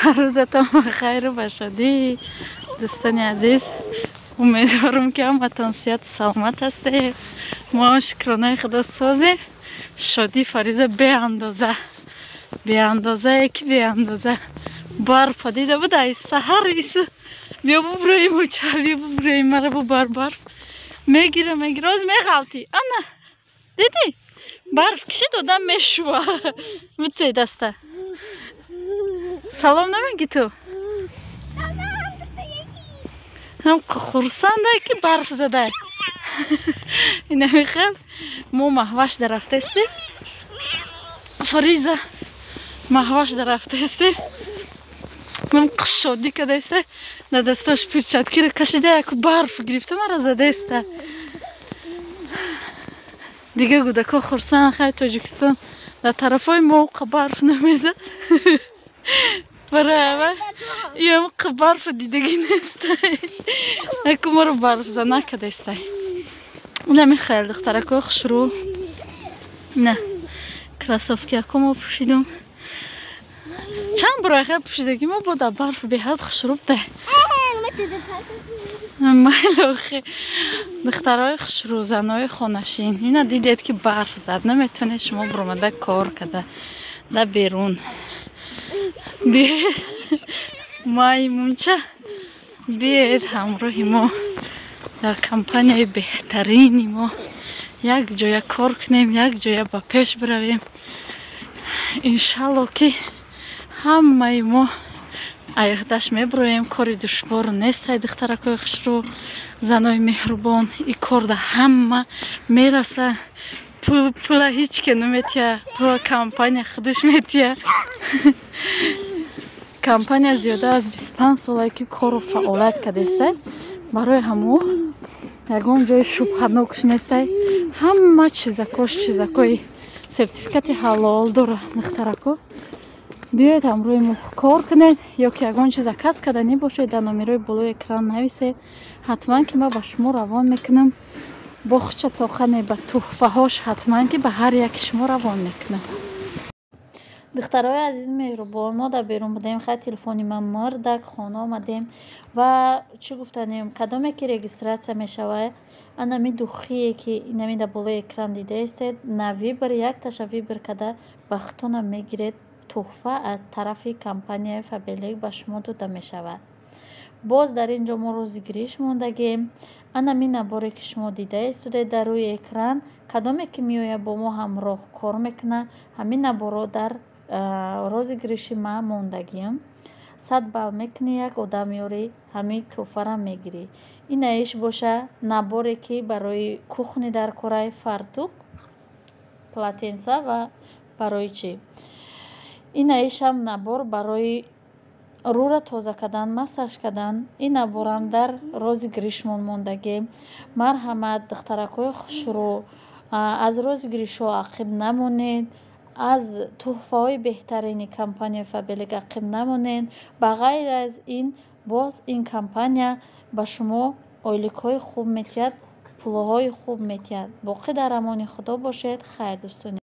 روزتان بخیر باشد دوستان عزیز. امیدوارم که همتون صحت سلامت هستید. ما شکرانه خدا سازی شادی فریضه به اندازه که برف دیده بود ای سحر ایسو بیا ببریم و چاوی ببریم مرا بو برف میگیره از میغلطی انا دیدی برف کشید آدم میشوه بوده دسته. سلام نمیگی تو؟ هم خورسنده که برف زده. این نمیخوام ما محوش در رفته استی فریزه محوش در رفته استی من شادی کده استه در دستاش پیرچتکی رو کشیده یک برف گرفته مرا زده استه دیگه گودکا خورسن. خیلی تاجیکستان در طرف های موقع برف نمیزد برای یه موقع برف دیدگی نیسته اکو ما رو برف زنه کده استه نمی خیلی دخترکو خشرو نه کراسوفکی اکو ما پوشیدم چند برای خیلی پوشیدگی ما با در برف به حد خشرو بده مایلو خیلی دخترهای خشرو زنهای خونشین اینا دیدید که برف زد نمیتونه شما برامده کار کده در بیرون بیاید مایمونچه بیاید همراه ما در کمپانی بهترینی ما یک جای کار کنیم یک جای با پیش برویم انشالله که همه ما ایخدش میبرویم. کاری دشوار نیست. دخترکای خشرو زنای مهربان این کار ده همه میرسه. پول هیچ که نمیتیه پول کمپانی خودش میتیه کمپانی زیاده از 25 ساله که کار و فعالیت کردسته برای همو یکون جای شبهناکش نیسته. همه چیزکای سرتیفیکت حلال داره دخترکا. بیاید همروی ما کار کنید یا که یکون چیز کس کردنی باشه در نامیروی بالای اکران نویسید. حتما که ما با شما روان میکنم باخچه تاخنه به تحفه هاش حتما که به هر یک شما روان میکنم. دخترای عزیز مهربان ما در بیرون بودیم خیلی تلفنی من مردک خانه آمدیم و چی گفتنیم کدامی که رجیستراسیون میشوه انمی دوخیه که نمی در بالای اکران دیده استید نوی بر یک تشوی بر کده بختون میگیرید تحفه از طرف کمپانی فابلیک به شما داده می شود. باز در اینجا ما روزگیریش موندگیم. انمی نباره که شما دیده استوده در روی اکران کدامی که میویه با ما همراه کار میکنه همین نباره در روزگیریش ما موندگیم. 100 بال میکنی یک آدم یوری همین تحفه را میگیری. این ایش باشه نباره که برای کوخنی در کره فرتوک پلاتینسا و برای چی این ایش هم نبار برای رو را تازه کردن مساج کردن. این نبارم در روزگیریشمون موندگیم. مرحمت دخترکای خشرو از روزگیریشو عقب نمونید. از تحفه های بهترین کمپانی فابلیک عقب نمونید. بغیر از این باز این کمپانی به شما اولیک های خوب میتید پول های خوب میتید. باقی در امان خدا باشید. خیر دوستان.